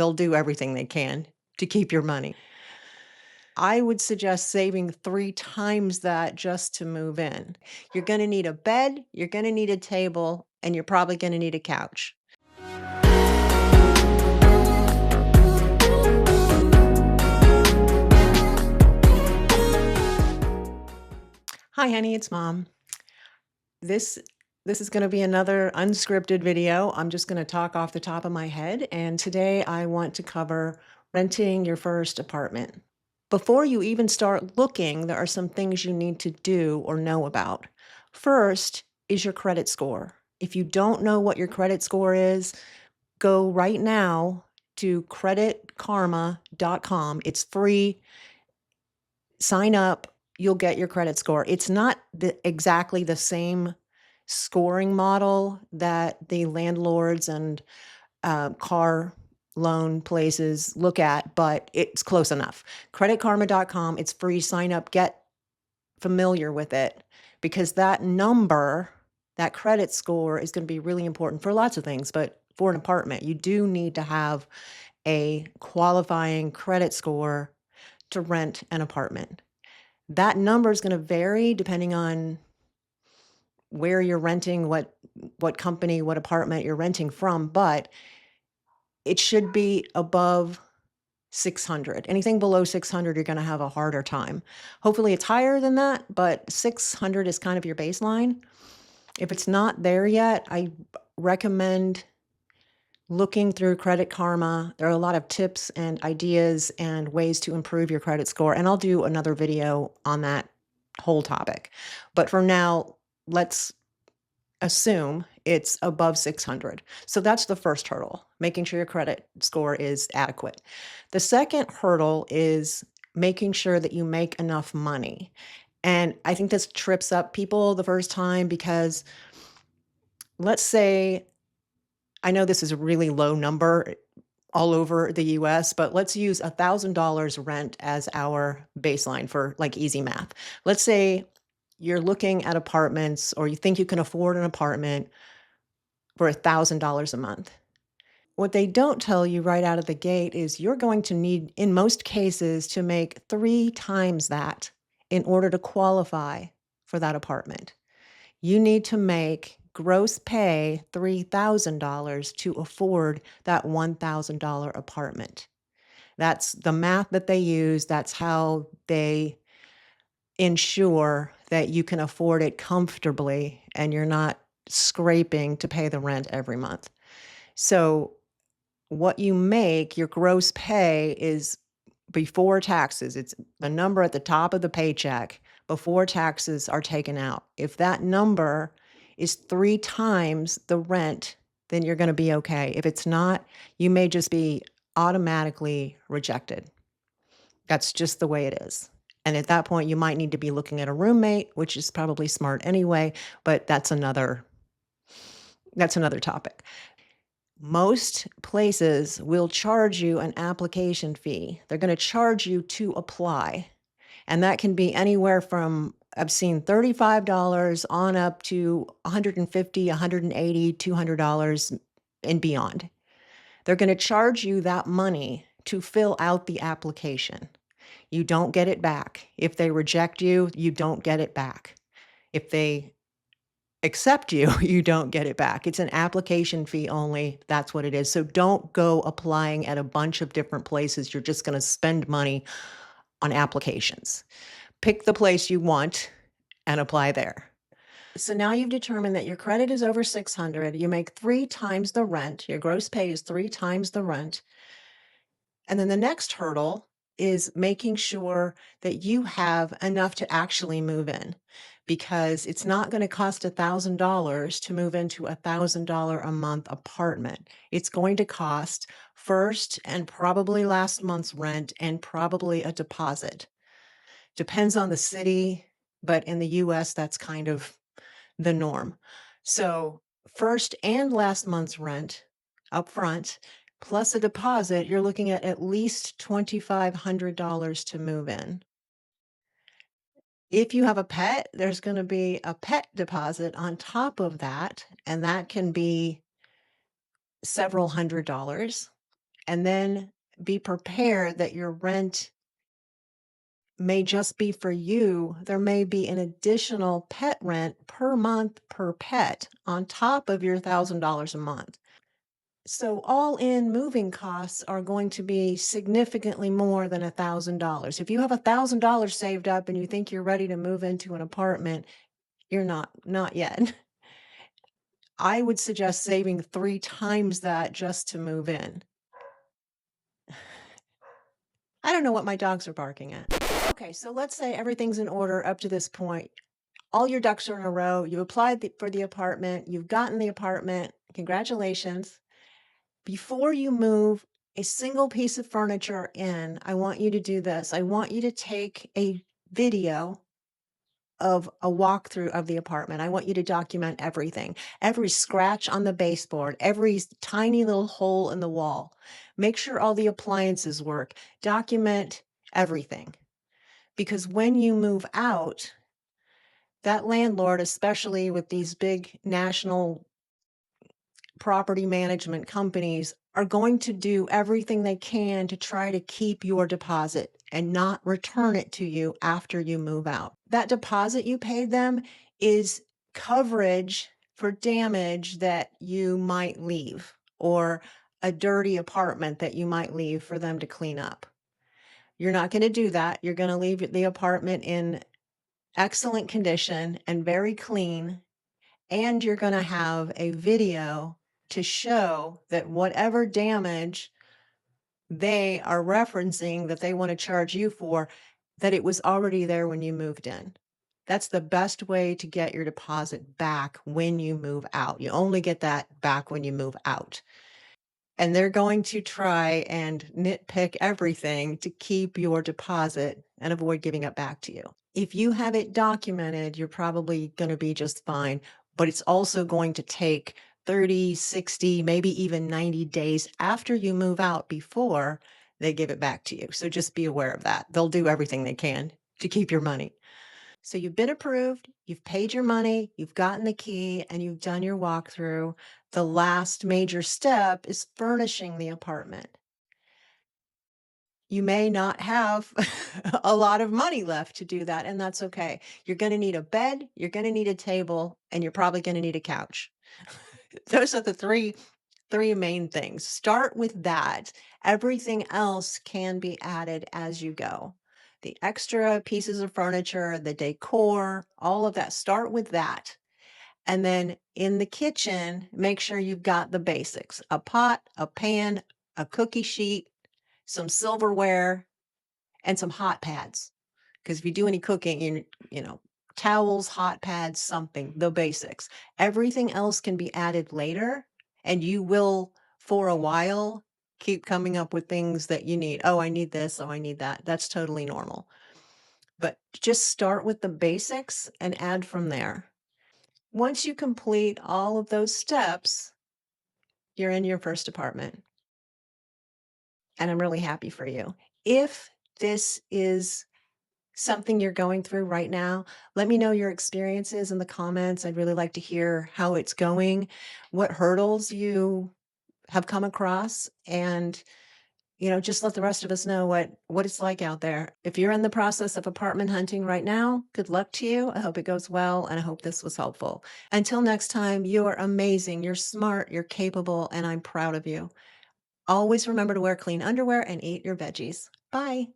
they'll do everything they can to keep your money. I would suggest saving 3 times that just to move in. You're gonna need a bed, you're gonna need a table, and you're probably gonna need a couch. Hi, honey, it's mom. This this is gonna be another unscripted video. I'm just gonna talk off the top of my head, and today I want to cover renting your first apartment. Before you even start looking, there are some things you need to do or know about. First is your credit score. If you don't know what your credit score is, go right now to creditkarma.com. It's free. Sign up, you'll get your credit score. It's not exactly the same scoring model that the landlords and car loan places look at, but it's close enough. Creditkarma.com, it's free. Sign up, get familiar with it because that number, that credit score is going to be really important for lots of things, but for an apartment, you do need to have a qualifying credit score to rent an apartment. That number is gonna vary depending on where you're renting, what company, what apartment you're renting from, but it should be above 600. Anything below 600, you're gonna have a harder time. Hopefully, it's higher than that, but 600 is kind of your baseline. If it's not there yet, I recommend looking through Credit Karma. There are a lot of tips and ideas and ways to improve your credit score, and I'll do another video on that whole topic. But for now, let's assume it's above 600. So that's the first hurdle, making sure your credit score is adequate. The second hurdle is making sure that you make enough money. And I think this trips up people the first time because let's say I know this is a really low number all over the US, but let's use $1,000 rent as our baseline for like easy math. Let's say you're looking at apartments or you think you can afford an apartment for $1,000 a month. What they don't tell you right out of the gate is you're going to need, in most cases, to make 3 times that in order to qualify for that apartment. You need to make gross pay $3,000 to afford that $1,000 apartment. That's the math that they use. That's how they ensure that you can afford it comfortably and you're not scraping to pay the rent every month. So, what you make, your gross pay is before taxes. It's the number at the top of the paycheck before taxes are taken out. If that number is 3 times the rent, then you're gonna be okay. If it's not, you may just be automatically rejected. That's just the way it is. And at that point, you might need to be looking at a roommate, which is probably smart anyway, but that's another topic. Most places will charge you an application fee. They're gonna charge you to apply, and that can be anywhere from I've seen $35 on up to $150, $180, $200 and beyond. They're gonna charge you that money to fill out the application. You don't get it back. If they reject you, you don't get it back. If they accept you, you don't get it back. It's an application fee only. That's what it is. So don't go applying at a bunch of different places. You're just going to spend money on applications. Pick the place you want and apply there. So now you've determined that your credit is over 600. You make 3 times the rent. Your gross pay is 3 times the rent. And then the next hurdle is making sure that you have enough to actually move in because it's not going to cost $1,000 to move into $1,000 a month apartment. It's going to cost first and probably last month's rent and probably a deposit. Depends on the city, but in the US, that's kind of the norm. So, first and last month's rent up front, plus a deposit, you're looking at least $2,500 to move in. If you have a pet, there's going to be a pet deposit on top of that, and that can be several $100s. and then be prepared that your rent may just be for you. There may be an additional pet rent per month per pet on top of your $1,000 a month. So all in moving costs are going to be significantly more than $1,000. If you have $1,000 saved up and you think you're ready to move into an apartment, you're not yet. I would suggest saving 3 times that just to move in. I don't know what my dogs are barking at. Okay, so let's say everything's in order up to this point. All your ducks are in a row. You've applied for the apartment. You've gotten the apartment. Congratulations. Before you move a single piece of furniture in, I want you to do this. I want you to take a video of a walkthrough of the apartment. I want you to document everything, every scratch on the baseboard, every tiny little hole in the wall. Make sure all the appliances work. Document everything. Because when you move out, that landlord, especially with these big national property management companies, are going to do everything they can to try to keep your deposit and not return it to you after you move out. That deposit you paid them is coverage for damage that you might leave or a dirty apartment that you might leave for them to clean up. You're not going to do that. You're going to leave the apartment in excellent condition and very clean, and you're going to have a video to show that whatever damage they are referencing that they want to charge you for, that it was already there when you moved in. That's the best way to get your deposit back when you move out. You only get that back when you move out. And they're going to try and nitpick everything to keep your deposit and avoid giving it back to you. If you have it documented, you're probably going to be just fine, but it's also going to take 30, 60, maybe even 90 days after you move out before they give it back to you. So just be aware of that. They'll do everything they can to keep your money. So you've been approved, you've paid your money, you've gotten the key, and you've done your walkthrough. The last major step is furnishing the apartment. You may not have a lot of money left to do that, and that's okay. You're going to need a bed, you're going to need a table, and you're probably going to need a couch. Those are the three main things. Start with that. Everything else can be added as you go. The extra pieces of furniture, the decor, all of that. Start with that. And then in the kitchen, make sure you've got the basics: a pot, a pan, a cookie sheet, some silverware, and some hot pads. Because if you do any cooking, towels, hot pads, something, the basics. Everything else can be added later, and you will, for a while, keep coming up with things that you need. Oh, I need this. Oh, I need that. That's totally normal. But just start with the basics and add from there. Once you complete all of those steps, you're in your first apartment. And I'm really happy for you. If this is something you're going through right now, let me know your experiences in the comments. I'd really like to hear how it's going, what hurdles you have come across, and just let the rest of us know what it's like out there. If you're in the process of apartment hunting right now, good luck to you. I hope it goes well, and I hope this was helpful. Until next time, you are amazing, you're smart, you're capable, and I'm proud of you. Always remember to wear clean underwear and eat your veggies. Bye.